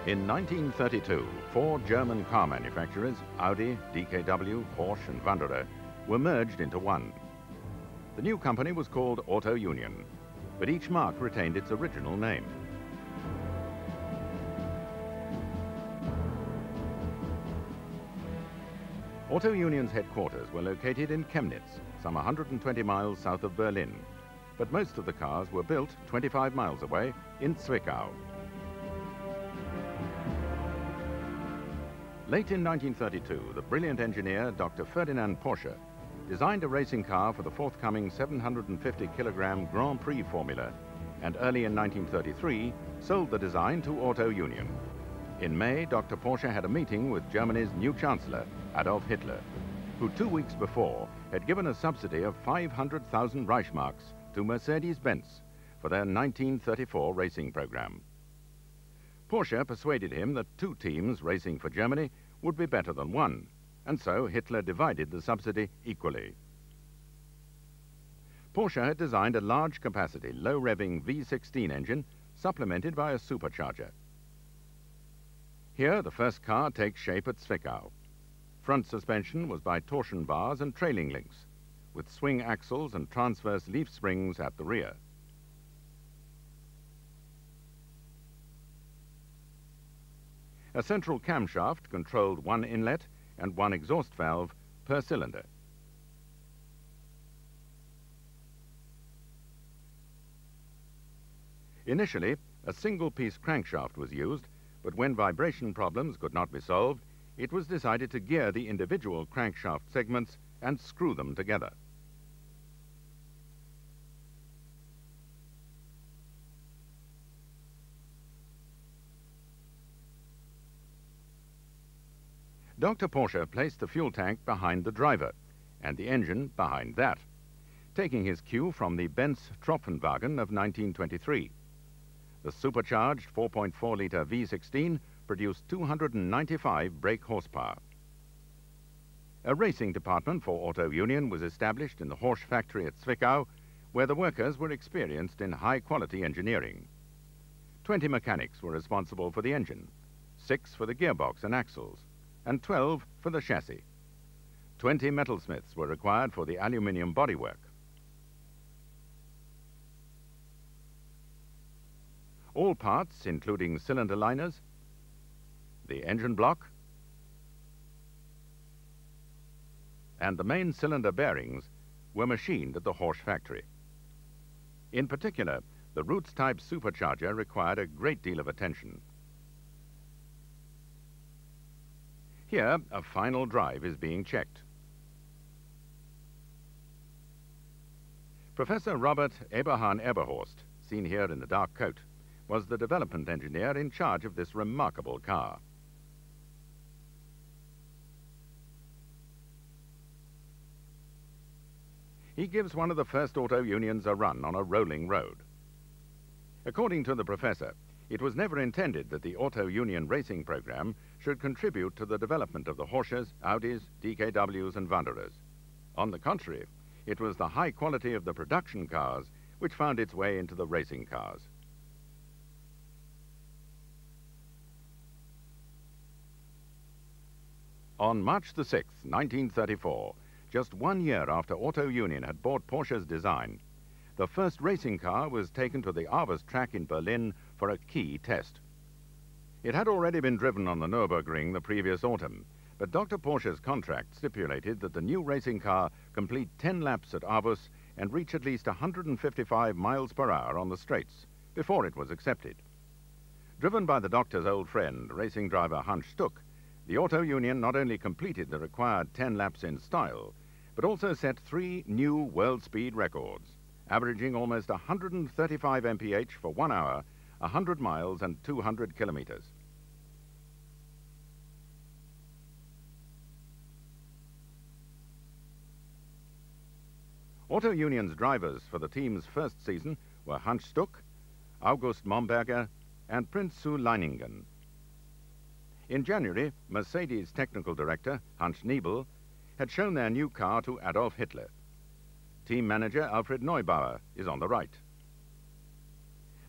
In 1932, four German car manufacturers, Audi, DKW, Porsche and Wanderer, were merged into one. The new company was called Auto Union, but each mark retained its original name. Auto Union's headquarters were located in Chemnitz, some 120 miles south of Berlin, but most of the cars were built 25 miles away in Zwickau. Late in 1932, the brilliant engineer Dr. Ferdinand Porsche designed a racing car for the forthcoming 750-kilogram Grand Prix Formula, and early in 1933 sold the design to Auto Union. In May, Dr. Porsche had a meeting with Germany's new Chancellor, Adolf Hitler, who 2 weeks before had given a subsidy of 500,000 Reichsmarks to Mercedes-Benz for their 1934 racing program. Porsche persuaded him that two teams racing for Germany would be better than one, and so Hitler divided the subsidy equally. Porsche had designed a large-capacity, low-revving V16 engine supplemented by a supercharger. Here, the first car takes shape at Zwickau. Front suspension was by torsion bars and trailing links, with swing axles and transverse leaf springs at the rear. A central camshaft controlled one inlet and one exhaust valve per cylinder. Initially, a single-piece crankshaft was used, but when vibration problems could not be solved, it was decided to gear the individual crankshaft segments and screw them together. Dr. Porsche placed the fuel tank behind the driver and the engine behind that, taking his cue from the Benz Tropfenwagen of 1923. The supercharged 4.4-litre V16 produced 295 brake horsepower. A racing department for Auto Union was established in the Horsch factory at Zwickau, where the workers were experienced in high-quality engineering. 20 mechanics were responsible for the engine, 6 for the gearbox and axles, and 12 for the chassis. 20 metalsmiths were required for the aluminium bodywork. All parts, including cylinder liners, the engine block, and the main cylinder bearings, were machined at the Horsch factory. In particular, the Roots-type supercharger required a great deal of attention. Here, a final drive is being checked. Professor Robert Eberhahn-Eberhorst, seen here in the dark coat, was the development engineer in charge of this remarkable car. He gives one of the first Auto Unions a run on a rolling road. According to the professor, it was never intended that the Auto Union racing program should contribute to the development of the Porsches, Audis, DKWs and Wanderers. On the contrary, it was the high quality of the production cars which found its way into the racing cars. On March the 6th, 1934, just 1 year after Auto Union had bought Porsche's design, the first racing car was taken to the Arvers track in Berlin for a key test. It had already been driven on the Nürburgring the previous autumn, but Dr. Porsche's contract stipulated that the new racing car complete 10 laps at Arvers and reach at least 155 miles per hour on the straights before it was accepted. Driven by the doctor's old friend, racing driver Hans Stuck, the Auto Union not only completed the required 10 laps in style, but also set 3 new world speed records, averaging almost 135 mph for 1 hour, 100 miles and 200 kilometers. Auto Union's drivers for the team's first season were Hans Stuck, August Momberger and Prinz zu Leiningen. In January, Mercedes technical director Hans Niebel had shown their new car to Adolf Hitler. Team manager Alfred Neubauer is on the right.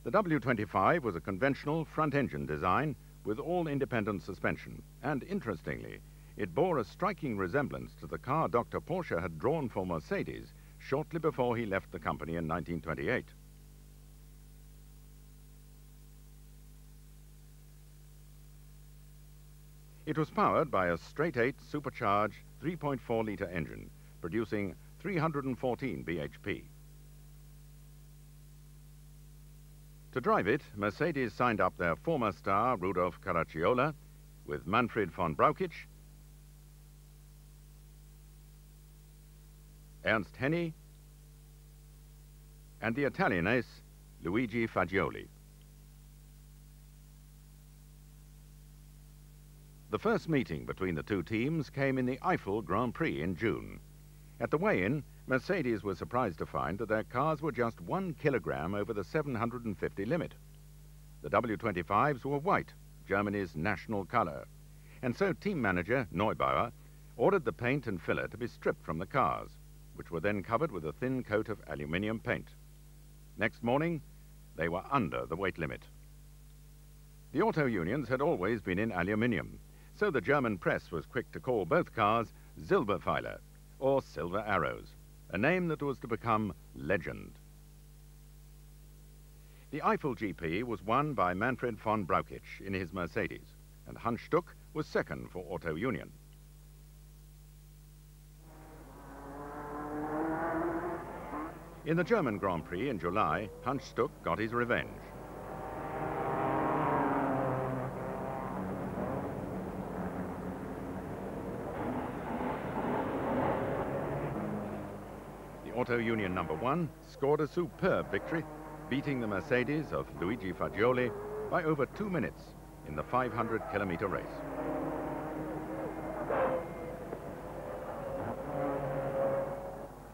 The W25 was a conventional front-engine design with all-independent suspension, and interestingly, it bore a striking resemblance to the car Dr. Porsche had drawn for Mercedes shortly before he left the company in 1928. It was powered by a straight-eight supercharged 3.4-litre engine, producing 314 bhp. To drive it, Mercedes signed up their former star Rudolf Caracciola with Manfred von Brauchitsch, Ernst Henny, and the Italian ace Luigi Fagioli. The first meeting between the two teams came in the Eifel Grand Prix in June. At the weigh-in, Mercedes was surprised to find that their cars were just 1 kilogram over the 750 limit. The W25s were white, Germany's national color, and so team manager Neubauer ordered the paint and filler to be stripped from the cars, which were then covered with a thin coat of aluminium paint. Next morning, they were under the weight limit. The auto unions had always been in aluminium, so the German press was quick to call both cars Silberpfeiler, or Silver Arrows, a name that was to become legend. The Eifel GP was won by Manfred von Brauchitsch in his Mercedes, and Hans Stuck was second for Auto Union. In the German Grand Prix in July, Hans Stuck got his revenge. The Auto Union #1 scored a superb victory, beating the Mercedes of Luigi Fagioli by over 2 minutes in the 500-kilometer race.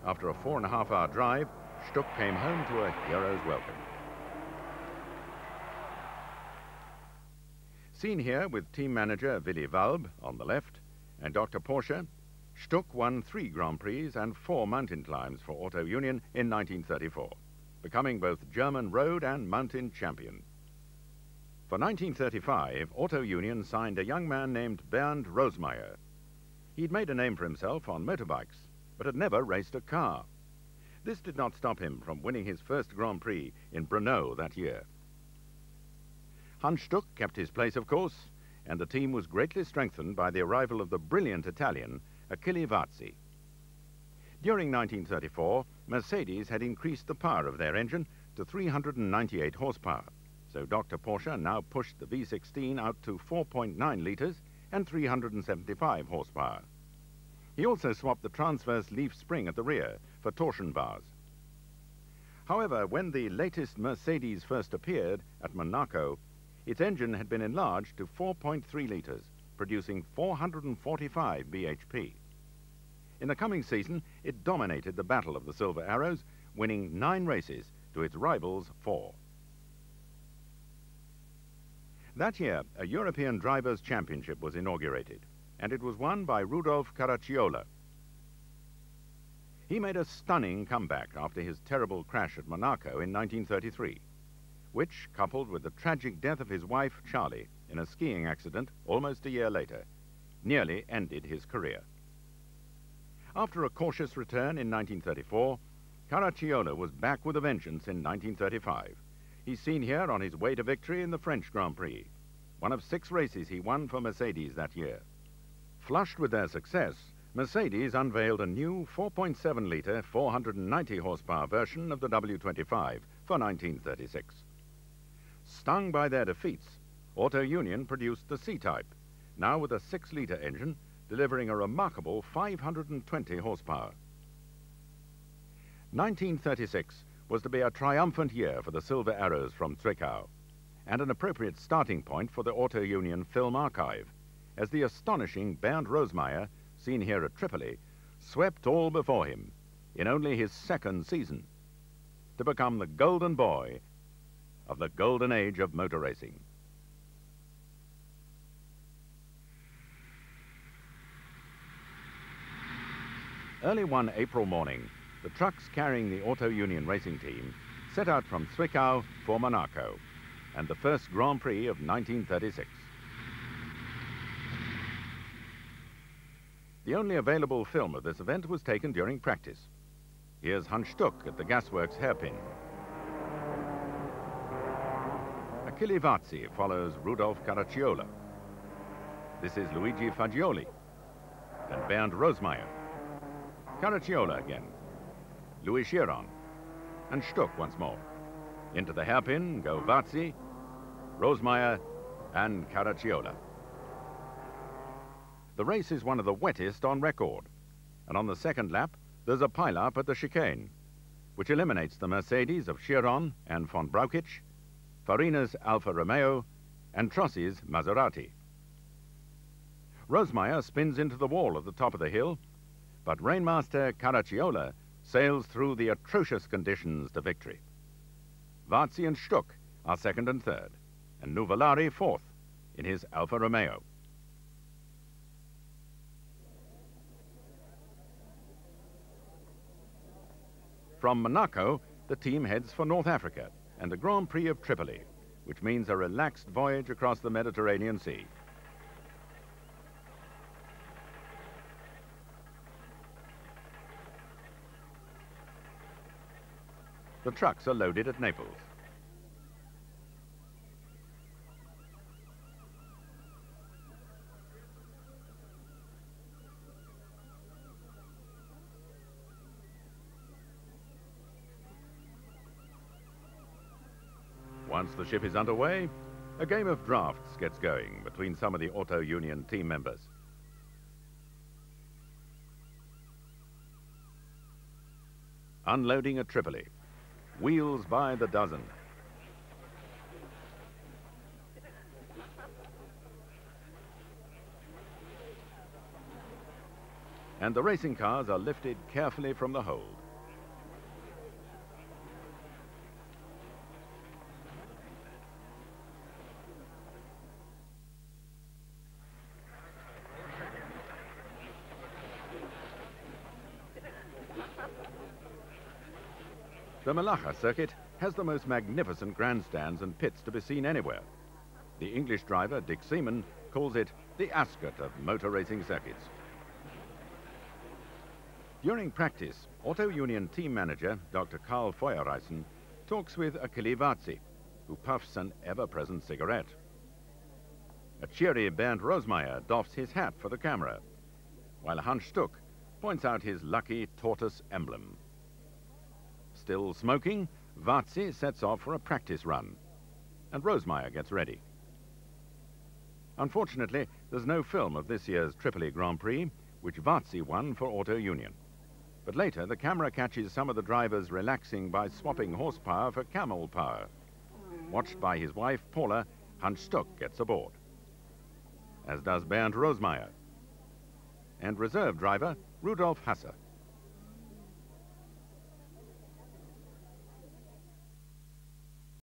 After a 4.5-hour drive, Stuck came home to a hero's welcome. Seen here with team manager Willy Walb on the left and Dr. Porsche, Stuck won 3 Grand Prix and 4 mountain climbs for Auto Union in 1934, becoming both German road and mountain champion. For 1935, Auto Union signed a young man named Bernd Rosemeyer. He'd made a name for himself on motorbikes, but had never raced a car. This did not stop him from winning his first Grand Prix in Brno that year. Hans Stuck kept his place, of course, and the team was greatly strengthened by the arrival of the brilliant Italian Achille Varzi. During 1934, Mercedes had increased the power of their engine to 398 horsepower, so Dr. Porsche now pushed the V16 out to 4.9 litres and 375 horsepower. He also swapped the transverse leaf spring at the rear for torsion bars. However, when the latest Mercedes first appeared at Monaco, its engine had been enlarged to 4.3 litres, producing 445 bhp. In the coming season, it dominated the battle of the Silver Arrows, winning 9 races to its rivals' 4. That year, a European Drivers' Championship was inaugurated, and it was won by Rudolf Caracciola. He made a stunning comeback after his terrible crash at Monaco in 1933, which, coupled with the tragic death of his wife, Charlie, in a skiing accident almost a year later, nearly ended his career. After a cautious return in 1934, Caracciola was back with a vengeance in 1935. He's seen here on his way to victory in the French Grand Prix, one of 6 races he won for Mercedes that year. Flushed with their success, Mercedes unveiled a new 4.7-litre, 490-horsepower version of the W25 for 1936. Stung by their defeats, Auto Union produced the C-Type, now with a 6-litre engine, delivering a remarkable 520 horsepower. 1936 was to be a triumphant year for the Silver Arrows from Zwickau, and an appropriate starting point for the Auto Union film archive, as the astonishing Bernd Rosemeyer, seen here at Tripoli, swept all before him in only his 2nd season to become the golden boy of the golden age of motor racing. Early one April morning, the trucks carrying the Auto Union racing team set out from Zwickau for Monaco and the first Grand Prix of 1936. The only available film of this event was taken during practice. Here's Hans Stuck at the gasworks hairpin. Achille Varzi follows Rudolf Caracciola. This is Luigi Fagioli and Bernd Rosemeyer. Caracciola again, Louis Chiron, and Stuck once more. Into the hairpin go Varzi, Rosemeyer, and Caracciola. The race is one of the wettest on record, and on the second lap, there's a pile-up at the chicane, which eliminates the Mercedes of Chiron and von Brauchitsch, Farina's Alfa Romeo, and Trossi's Maserati. Rosemeyer spins into the wall at the top of the hill, but Rainmaster Caracciola sails through the atrocious conditions to victory. Varzi and Stuck are second and third, and Nuvolari fourth in his Alfa Romeo. From Monaco, the team heads for North Africa and the Grand Prix of Tripoli, which means a relaxed voyage across the Mediterranean Sea. The trucks are loaded at Naples. Once the ship is underway, a game of drafts gets going between some of the Auto Union team members. Unloading at Tripoli. Wheels by the dozen. And the racing cars are lifted carefully from the hold. The Malaga circuit has the most magnificent grandstands and pits to be seen anywhere. The English driver, Dick Seaman, calls it the Ascot of motor racing circuits. During practice, Auto Union team manager, Dr. Karl Feuerreisen, talks with Achille Varzi, who puffs an ever-present cigarette. A cheery Bernd Rosemeyer doffs his hat for the camera, while Hans Stuck points out his lucky tortoise emblem. Still smoking, Varzi sets off for a practice run, and Rosemeyer gets ready. Unfortunately, there's no film of this year's Tripoli Grand Prix, which Varzi won for Auto Union. But later, the camera catches some of the drivers relaxing by swapping horsepower for camel power. Watched by his wife, Paula, Hans Stuck gets aboard, as does Bernd Rosemeyer, and reserve driver Rudolf Hasse.